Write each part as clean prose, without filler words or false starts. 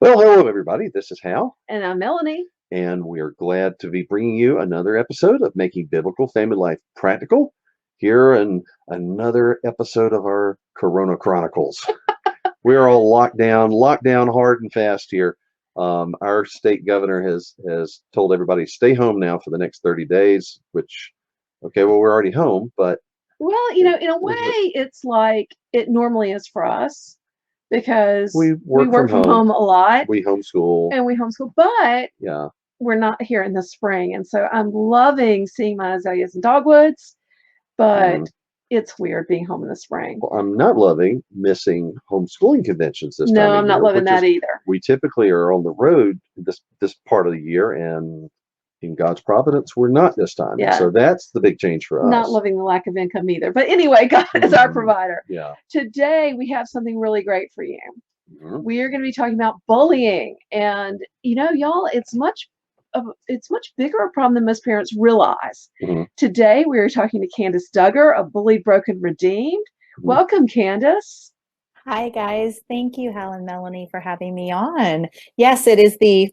Well, hello, everybody. This is Hal, And I'm Melanie. and we are glad to be bringing you another episode of Making Biblical Family Life Practical here in another episode of our Corona Chronicles. We're all locked down hard and fast here. Our state governor has told everybody stay home now for the next 30 days, which, okay, well, we're already home, but Well, in a way, is it, it's like it normally is for us because we we work from work from home, home a lot we homeschool. and we homeschool, but Yeah. we're not here in the spring. And so I'm loving seeing my azaleas and dogwoods, but Mhm. it's weird being home in the spring. Well, I'm not loving missing homeschooling conventions this No, time of I'm not year, loving which is that either. we typically are on the road this part of the year, and in God's providence, we're not this time. And Yeah, so that's the big change for not us. loving the lack of income either. But anyway, God is our Mhm. provider. Yeah. Today, we have something really great for you. Mhm. We are going to be talking about bullying. And, y'all, it's much bigger a problem than most parents realize. Mhm. Today, we are talking to Candice Duggar of Bullied, Broken, Redeemed. Mhm. Welcome, Candice. Hi, guys. Thank you, Hal and Melanie, for having me on. Yes, it is the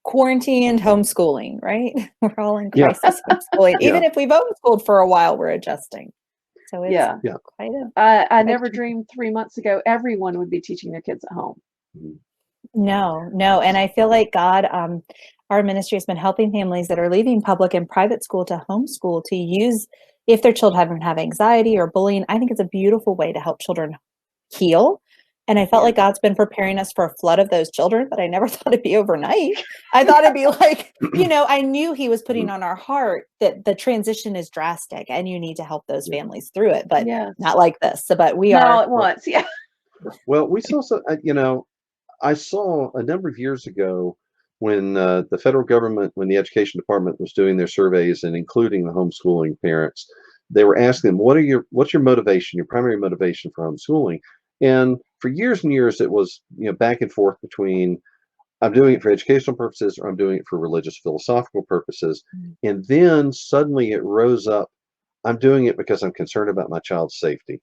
quarantined homeschooling, right? We're all in Yeah. crisis homeschooling. Yeah. Even if we've homeschooled for a while, we're adjusting. So it's Yeah. Yeah. quite a I never dreamed 3 months ago everyone would be teaching their kids at home. Mhm. no. And I feel like God, our ministry has been helping families that are leaving public and private school to homeschool to use, if their children have anxiety or bullying, I think it's a beautiful way to help children heal. And I felt like God's been preparing us for a flood of those children, but I never thought it'd be overnight. I thought it'd be like, I knew he was putting on our heart that the transition is drastic and you need to help those Yeah. families through it, but Yes. not like this. So, but we Not all are. at once. Yeah. Well, we saw some, I saw a number of years ago when the federal government, when the education department was doing their surveys and including the homeschooling parents, they were asking them, what's your motivation, your primary motivation for homeschooling? And for years and years, it was, back and forth between I'm doing it for educational purposes or I'm doing it for religious philosophical purposes. And then suddenly it rose up, I'm doing it because I'm concerned about my child's safety.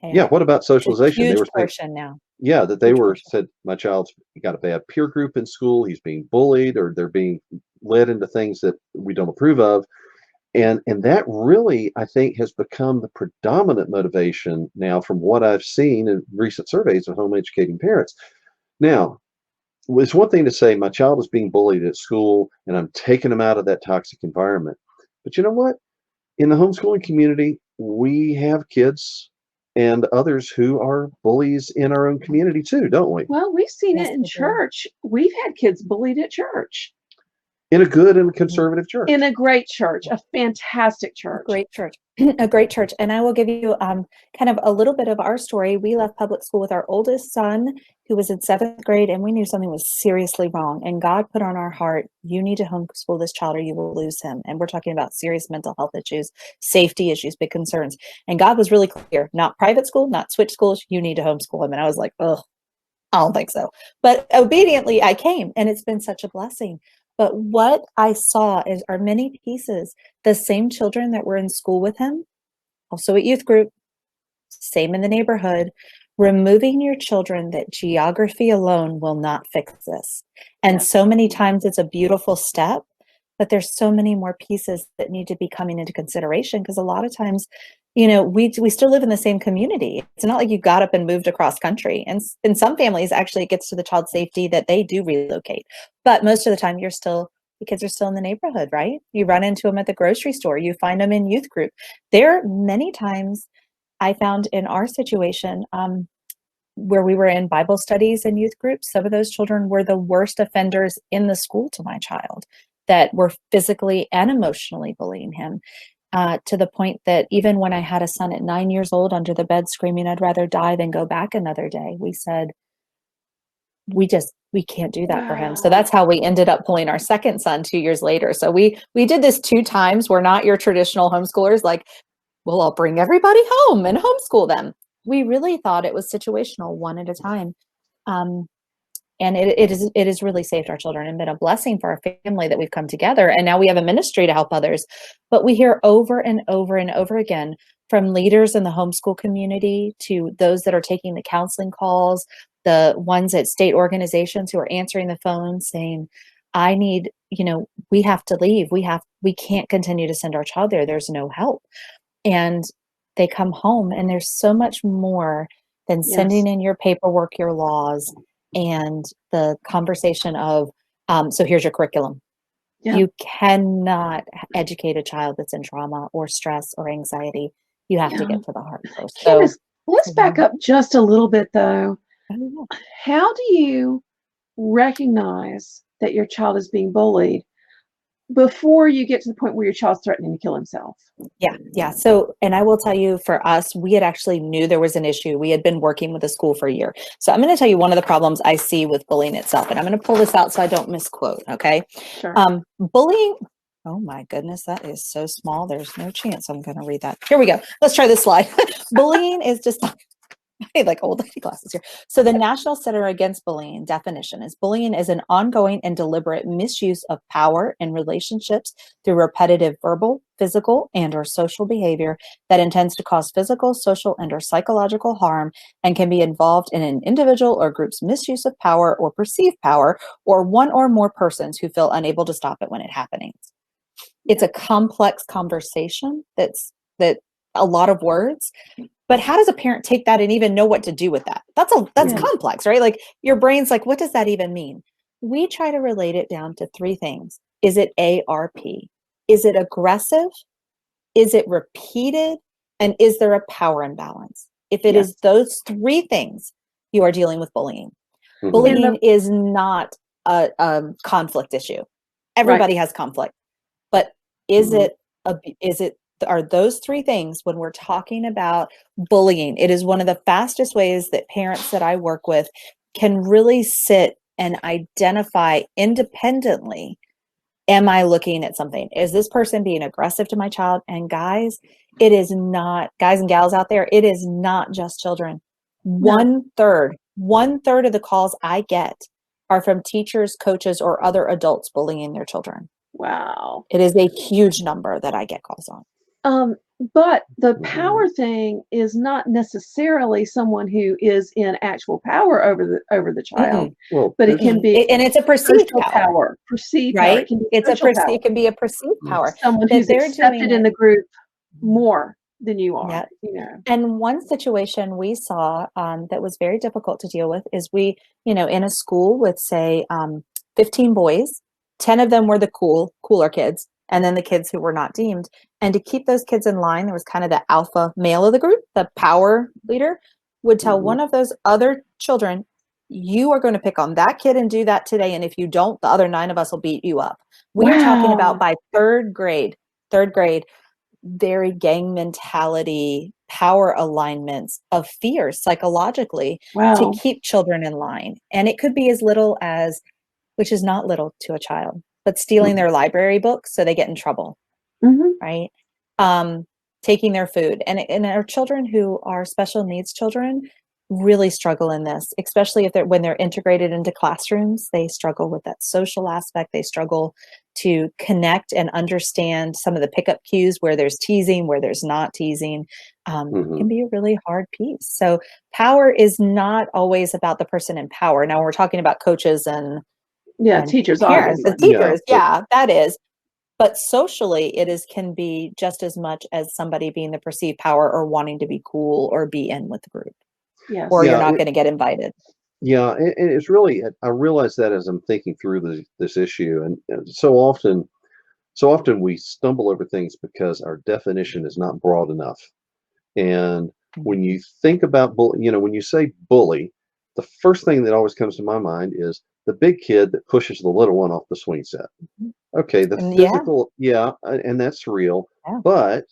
Yeah, What about it's a socialization? They huge were saying, portion now. yeah, that they Huge were portion. said my child's got a bad peer group in school, he's being bullied, or they're being led into things that we don't approve of. And that really, I think, has become the predominant motivation now from what I've seen in recent surveys of home educating parents. Now, it's one thing to say my child is being bullied at school and I'm taking them out of that toxic environment. But you know what? In the homeschooling community, we have kids and others who are bullies in our own community too, don't we? Well, we've seen it Yes, in we do. church. We've had kids bullied at church. In a good and conservative church. In a great church, a fantastic A church. great church, a great church. And I will give you kind of a little bit of our story. We left public school with our oldest son, who was in 7th grade, and we knew something was seriously wrong. And God put on our heart, you need to homeschool this child or you will lose him. And we're talking about serious mental health issues, safety issues, big concerns. And God was really clear, not private school, not switch schools. You need to homeschool him. And I was like, oh, I don't think so. But obediently, I came, and it's been such a blessing. But what I saw are many pieces. The same children that were in school with him, also at youth group, same in the neighborhood, removing your children that geography alone will not fix this. And so many times it's a beautiful step, but there's so many more pieces that need to be coming into consideration because a lot of times, we still live in the same community. It's not like you got up and moved across country. And in some families, actually, it gets to the child's safety that they do relocate. But most of the time, the kids are still in the neighborhood, right? You run into them at the grocery store. You find them in youth group. There are many times I found in our situation where we were in Bible studies and youth groups, some of those children were the worst offenders in the school to my child that were physically and emotionally bullying him. To the point that even when I had a son at 9 years old under the bed screaming, I'd rather die than go back another day, we said, we can't do that for him. So that's how we ended up pulling our second son 2 years later. So we did this 2 times. We're not your traditional homeschoolers, like, well, I'll bring everybody home and homeschool them. We really thought it was situational, one at a time. And it has really saved our children and been a blessing for our family that we've come together. And now we have a ministry to help others. But we hear over and over and over again from leaders in the homeschool community to those that are taking the counseling calls, the ones at state organizations who are answering the phone saying, I need, we have to leave. We can't continue to send our child there. There's no help. And they come home and there's so much more than sending in your paperwork, your laws, and the conversation of, so here's your curriculum. Yeah. You cannot educate a child that's in trauma or stress or anxiety. You have to get to the heart first. Candice, let's back up just a little bit though. How do you recognize that your child is being bullied before you get to the point where your child's threatening to kill himself? Yeah. So, and I will tell you, for us, we had actually knew there was an issue. We had been working with the school for a year. So I'm going to tell you one of the problems I see with bullying itself, and I'm going to pull this out so I don't misquote. Okay. Sure. Bullying. Oh my goodness, that is so small. There's no chance I'm going to read that. Here we go. Let's try this slide. Bullying is just I need like old lady glasses here. So the National Center Against Bullying definition is bullying is an ongoing and deliberate misuse of power in relationships through repetitive verbal, physical, and or social behavior that intends to cause physical, social, and or psychological harm and can be involved in an individual or group's misuse of power or perceived power or one or more persons who feel unable to stop it when it happens. It's a complex conversation that a lot of words. But how does a parent take that and even know what to do with that? That's complex, right? Like your brain's like, what does that even mean? We try to relate it down to three things. Is it ARP? Is it aggressive? Is it repeated? And is there a power imbalance? If it is those three things, you are dealing with bullying. Mm-hmm. Bullying is not a conflict issue. Everybody has conflict, but are those three things when we're talking about bullying? It is one of the fastest ways that parents that I work with can really sit and identify independently, am I looking at something? Is this person being aggressive to my child? And guys, it is not, guys and gals out there, it is not just children. No. One third of the calls I get are from teachers, coaches, or other adults bullying their children. Wow. It is a huge number that I get calls on. But the power thing is not necessarily someone who is in actual power over the child. Well, but it can be, and it's a perceived power. Perceived right? Power. It can be a perceived power. Someone who's accepted in the group more than you are. Yeah. And one situation we saw that was very difficult to deal with is we, in a school with say 15 boys, 10 of them were the cooler kids, and then the kids who were not deemed. And to keep those kids in line, there was kind of the alpha male of the group, the power leader, would tell one of those other children, you are going to pick on that kid and do that today. And if you don't, the other 9 of us will beat you up. We are talking about by third grade, very gang mentality, power alignments of fear psychologically to keep children in line. And it could be as little as, which is not little to a child, but stealing their library books so they get in trouble, right? Taking their food. And our children who are special needs children really struggle in this, especially when they're integrated into classrooms. They struggle with that social aspect. They struggle to connect and understand some of the pickup cues where there's teasing, where there's not teasing. It can be a really hard piece. So power is not always about the person in power. Now we're talking about coaches and teachers, parents, the teachers. That is. But socially, can be just as much as somebody being the perceived power or wanting to be cool or be in with the group. Yes. Or you're not going to get invited. Yeah, and it's really, I realize that as I'm thinking through this issue, and so often we stumble over things because our definition is not broad enough. And when you think about when you say bully, the first thing that always comes to my mind is the big kid that pushes the little one off the swing set. Okay, the physical, and that's real. Yeah. But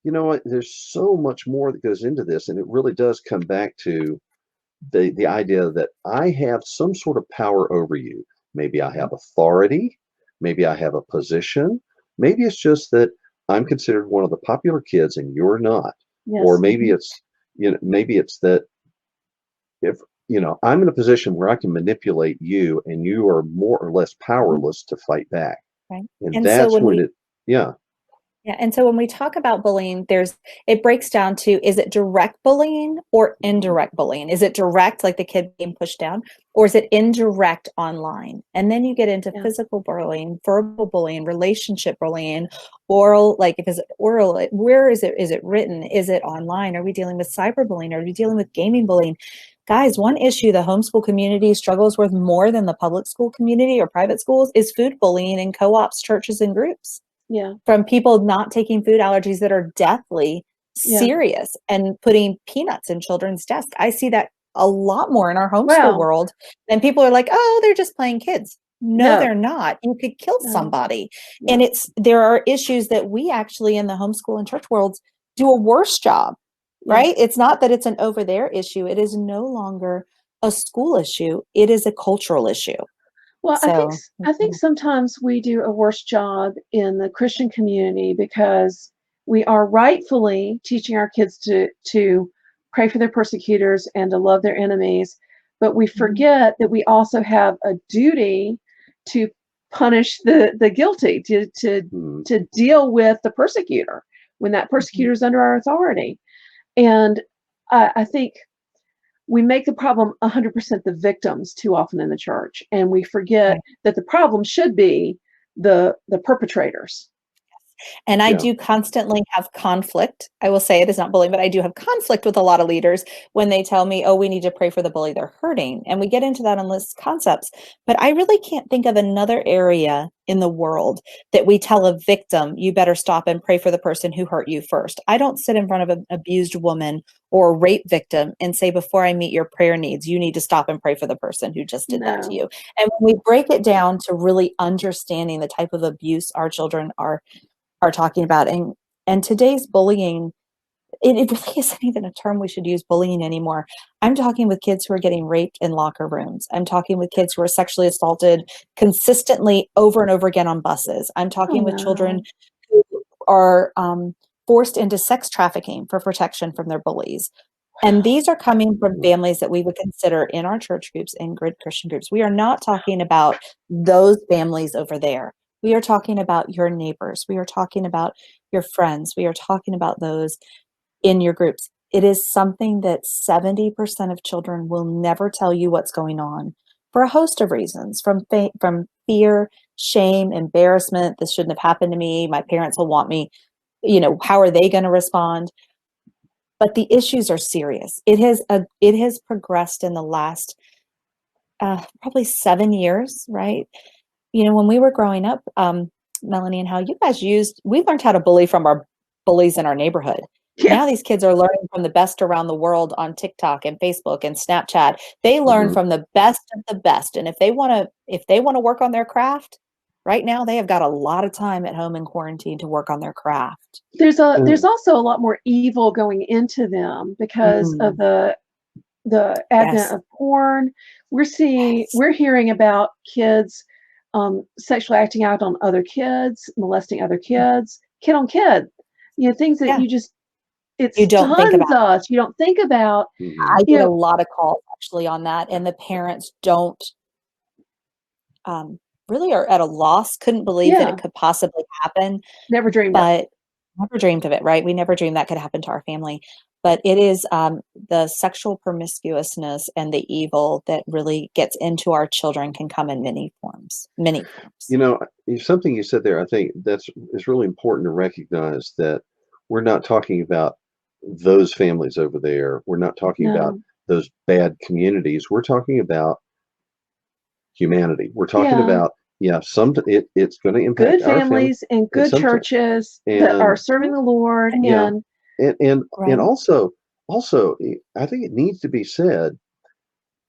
you know what? There's so much more that goes into this, and it really does come back to the idea that I have some sort of power over you. Maybe I have authority. Maybe I have a position. Maybe it's just that I'm considered one of the popular kids and you're not. Yes. Or maybe it's that if I'm in a position where I can manipulate you and you are more or less powerless to fight back. Right. And that's so when Yeah. And so when we talk about bullying, it breaks down to, is it direct bullying or indirect bullying? Is it direct, like the kid being pushed down, or is it indirect online? And then you get into physical bullying, verbal bullying, relationship bullying, oral, like if it's oral, where is it? Is it written? Is it online? Are we dealing with cyberbullying? Are we dealing with gaming bullying? Guys, one issue the homeschool community struggles with more than the public school community or private schools is food bullying in co-ops, churches, and groups. Yeah. From people not taking food allergies that are deathly serious and putting peanuts in children's desks. I see that a lot more in our homeschool world. And people are like, oh, they're just playing kids. No, they're not. You could kill somebody. And there are issues that we actually in the homeschool and church worlds do a worse job, right? It's not that it's an over there issue. It is no longer a school issue. It is a cultural issue. Well, I think sometimes we do a worse job in the Christian community because we are rightfully teaching our kids to pray for their persecutors and to love their enemies, but we forget that we also have a duty to punish the guilty, to deal with the persecutor when that persecutor is under our authority. And I think we make the problem 100% the victims too often in the church, and we forget that the problem should be the perpetrators. And I do constantly have conflict. I will say it is not bullying, but I do have conflict with a lot of leaders when they tell me, oh, we need to pray for the bully, they're hurting. And we get into that on those concepts. But I really can't think of another area in the world that we tell a victim, you better stop and pray for the person who hurt you first. I don't sit in front of an abused woman or a rape victim and say, before I meet your prayer needs, you need to stop and pray for the person who just did that to you. And when we break it down to really understanding the type of abuse our children are talking about, and today's bullying, it really isn't even a term we should use, bullying, anymore. I'm talking with kids who are getting raped in locker rooms. I'm talking with kids who are sexually assaulted consistently over and over again on buses. I'm talking with children who are forced into sex trafficking for protection from their bullies. And these are coming from families that we would consider in our church groups and good Christian groups. We are not talking about those families over there. We are talking about your neighbors. We are talking about your friends. We are talking about those in your groups. It is something that 70% of children will never tell you what's going on for a host of reasons, from fear, shame, embarrassment. This shouldn't have happened to me. My parents will want me, how are they going to respond? But the issues are serious. It has progressed in the last probably 7 years, right? When we were growing up, Melanie and Hal, we learned how to bully from our bullies in our neighborhood. Yeah. Now these kids are learning from the best around the world on TikTok and Facebook and Snapchat. They learn from the best of the best. And if they want to work on their craft, right now they have got a lot of time at home in quarantine to work on their craft. There's also a lot more evil going into them because of the advent of porn. We're hearing about kids sexually acting out on other kids, molesting other kids, kid on kid, things that you don't think about. Us. You don't think about. I get a lot of calls actually on that, and the parents don't really are at a loss, couldn't believe that it could possibly happen. Never dreamed of it, right? We never dreamed that could happen to our family. But it is the sexual promiscuousness and the evil that really gets into our children can come in many forms. Something you said there, I think is really important to recognize that we're not talking about those families over there. We're not talking about those bad communities. We're talking about humanity. We're talking about it's going to impact good families and good churches that are serving the Lord. And also, I think it needs to be said,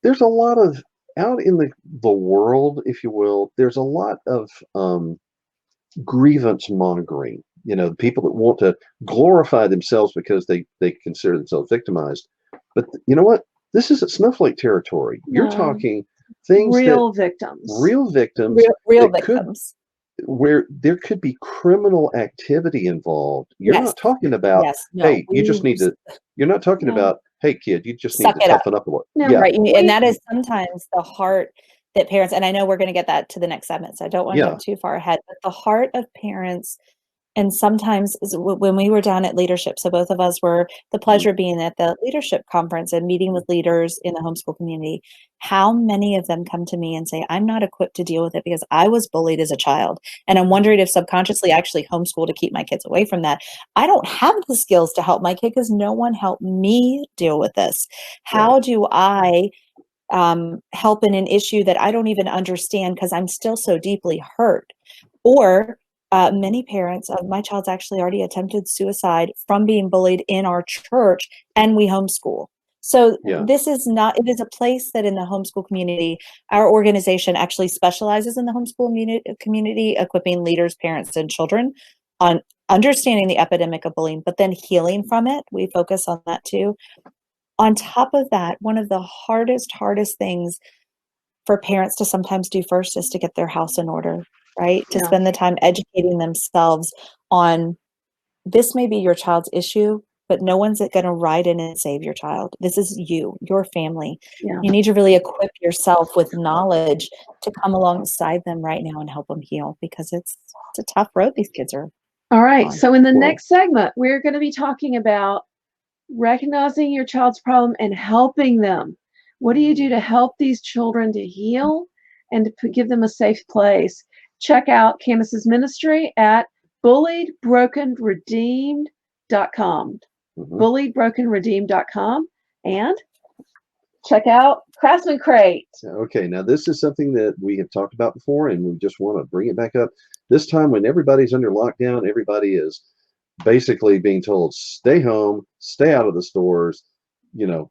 there's a lot of, out in the world, if you will, there's a lot of grievance mongering. People that want to glorify themselves because they consider themselves victimized. But you know what? This isn't snowflake territory. You're talking things real victims, real victims, where there could be criminal activity involved. You're not talking about, hey, you just need to. You're not talking about, hey, kid, you just need to toughen up a little. Right, and that is sometimes the heart that parents. And I know we're going to get that to the next segment, so I don't want to jump too far ahead. But the heart of parents And sometimes when we were down at leadership, so both of us were the pleasure of being at the leadership conference and meeting with leaders in the homeschool community, how many of them come to me and say, I'm not equipped to deal with it because I was bullied as a child. And I'm wondering if subconsciously I actually homeschool to keep my kids away from that. I don't have the skills to help my kid because no one helped me deal with this. How do I help in an issue that I don't even understand because I'm still so deeply hurt? Or many parents of my child's actually already attempted suicide from being bullied in our church, and we homeschool. So this is not, it is a place that in the homeschool community, our organization actually specializes in the homeschool community, equipping leaders, parents, and children on understanding the epidemic of bullying, but then healing from it. We focus on that too. On top of that, one of the hardest things for parents to sometimes do first is to get their house in order, right? To spend the time educating themselves on, this may be your child's issue, but no one's going to ride in and save your child. This is you, your family. Yeah. You need to really equip yourself with knowledge to come alongside them right now and help them heal, because it's a tough road these kids are All right. on. So in the next segment, we're going to be talking about recognizing your child's problem and helping them. What do you do to help these children to heal and to give them a safe place? Check out Candice's ministry at bulliedbrokenredeemed.com. Bulliedbrokenredeemed.com, and check out Craftsman Crate. Okay, now this is something that we have talked about before, and we just want to bring it back up. This time when everybody's under lockdown, everybody is basically being told, stay home, stay out of the stores,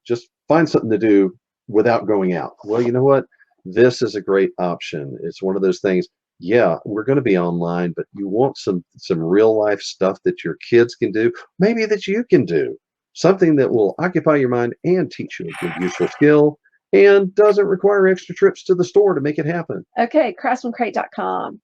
just find something to do without going out. Well, you know what? This is a great option. It's one of those things. Yeah, we're going to be online, but you want some real life stuff that your kids can do, maybe that you can do, something that will occupy your mind and teach you a good, useful skill, and doesn't require extra trips to the store to make it happen. Okay, craftsmancrate.com.